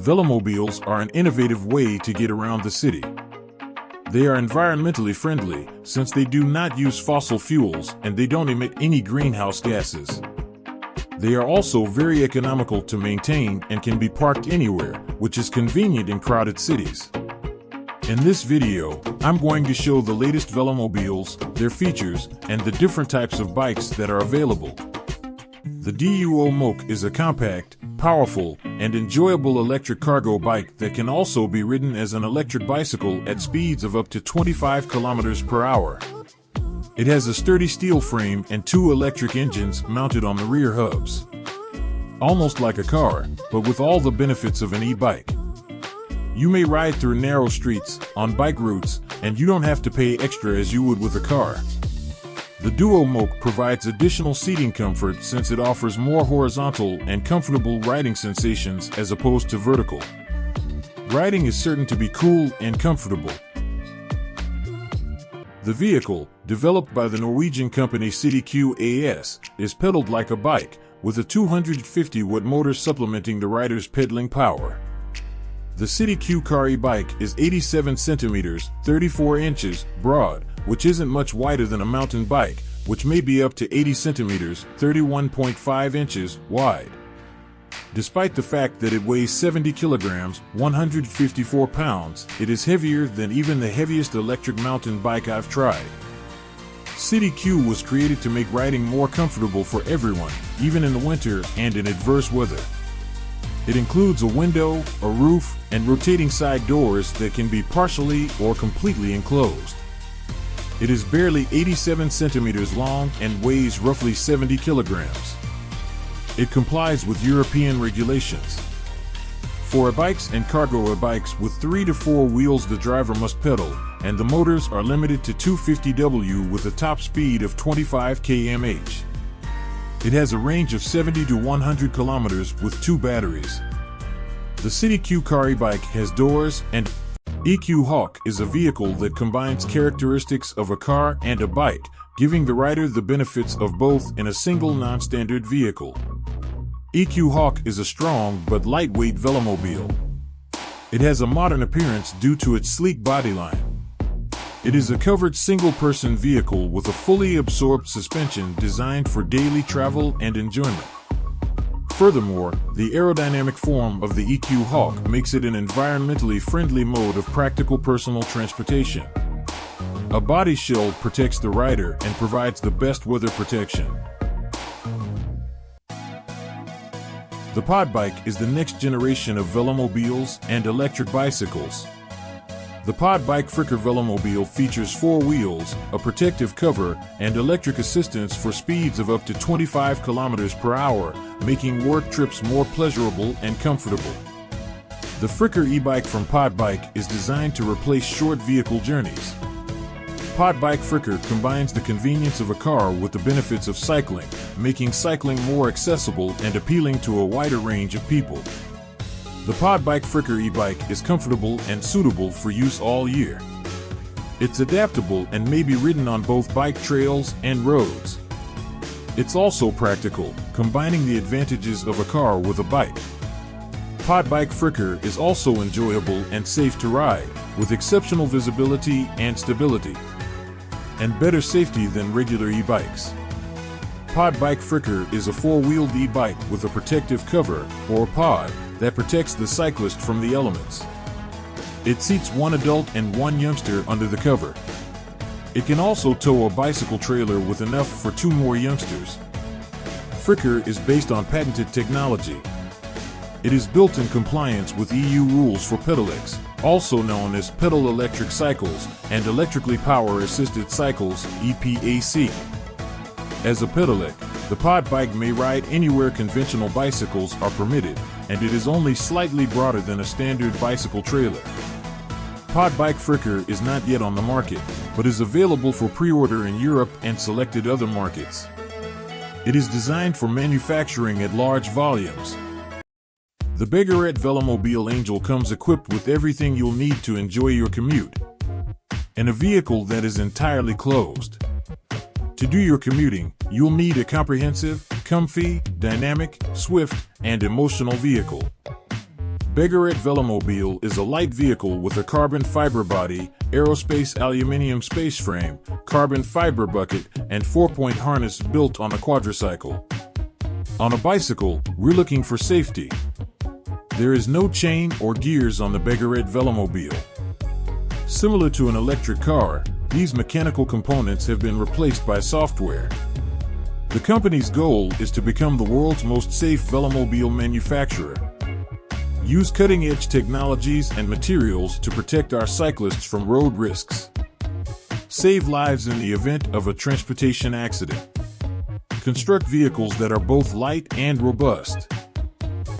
Velomobiles are an innovative way to get around the city. They are environmentally friendly since they do not use fossil fuels and they don't emit any greenhouse gases. They are also very economical to maintain and can be parked anywhere, which is convenient in crowded cities. In this video, I'm going to show the latest Velomobiles, their features, and the different types of bikes that are available. The Duo Moke is a compact, powerful, and enjoyable electric cargo bike that can also be ridden as an electric bicycle at speeds of up to 25 kilometers per hour. It has a sturdy steel frame and two electric engines mounted on the rear hubs. Almost like a car, but with all the benefits of an e-bike. You may ride through narrow streets, on bike routes, and you don't have to pay extra as you would with a car. The Duo Moke provides additional seating comfort since it offers more horizontal and comfortable riding sensations as opposed to vertical. Riding is certain to be cool and comfortable. The vehicle, developed by the Norwegian company CityQ AS, is pedaled like a bike, with a 250-watt motor supplementing the rider's pedaling power. The CityQ car e-bike is 87 centimeters, 34 inches, broad, which isn't much wider than a mountain bike, which may be up to 80 centimeters, 31.5 inches, wide. Despite the fact that it weighs 70 kilograms, 154 pounds, it is heavier than even the heaviest electric mountain bike I've tried. CityQ was created to make riding more comfortable for everyone, even in the winter and in adverse weather. It includes a window, a roof, and rotating side doors that can be partially or completely enclosed. It is barely 87 centimeters long and weighs roughly 70 kilograms. It complies with European regulations. For e-bikes and cargo e-bikes with 3 to 4 wheels, the driver must pedal, and the motors are limited to 250W with a top speed of 25 km/h. It has a range of 70 to 100 kilometers with 2 batteries. The CityQ car e-bike has doors, and EQ Hawk is a vehicle that combines characteristics of a car and a bike, giving the rider the benefits of both in a single non-standard vehicle. EQ Hawk is a strong but lightweight velomobile. It has a modern appearance due to its sleek bodyline. It is a covered single-person vehicle with a fully absorbed suspension designed for daily travel and enjoyment. Furthermore, the aerodynamic form of the EQ Hawk makes it an environmentally friendly mode of practical personal transportation. A body shield protects the rider and provides the best weather protection. The PodBike is the next generation of velomobiles and electric bicycles. The PodBike Frikar Velomobile features 4 wheels, a protective cover, and electric assistance for speeds of up to 25 kilometers per hour, making work trips more pleasurable and comfortable. The Frikar e-bike from PodBike is designed to replace short vehicle journeys. PodBike Frikar combines the convenience of a car with the benefits of cycling, making cycling more accessible and appealing to a wider range of people. The PodBike Frikar e-bike is comfortable and suitable for use all year. It's adaptable and may be ridden on both bike trails and roads. It's also practical, combining the advantages of a car with a bike. PodBike Frikar is also enjoyable and safe to ride, with exceptional visibility and stability, and better safety than regular e-bikes. PodBike Frikar is a 4-wheeled e-bike with a protective cover, or pod, that protects the cyclist from the elements. It seats 1 adult and 1 youngster under the cover. It can also tow a bicycle trailer with enough for 2 more youngsters. Frikar is based on patented technology. It is built in compliance with EU rules for pedelecs, also known as pedal electric cycles and electrically power-assisted cycles, EPAC. As a pedelec, the PodBike may ride anywhere conventional bicycles are permitted, and it is only slightly broader than a standard bicycle trailer. PodBike Frikar is not yet on the market, but is available for pre-order in Europe and selected other markets. It is designed for manufacturing at large volumes. The Begorett Velomobile Angel comes equipped with everything you'll need to enjoy your commute, and a vehicle that is entirely closed. To do your commuting, you'll need a comprehensive, comfy, dynamic, swift, and emotional vehicle. Begorett Velomobile is a light vehicle with a carbon fiber body, aerospace aluminum space frame, carbon fiber bucket, and 4-point harness built on a quadricycle. On a bicycle, we're looking for safety. There is no chain or gears on the Begorett Velomobile. Similar to an electric car, these mechanical components have been replaced by software. The company's goal is to become the world's most safe velomobile manufacturer. Use cutting-edge technologies and materials to protect our cyclists from road risks. Save lives in the event of a transportation accident. Construct vehicles that are both light and robust.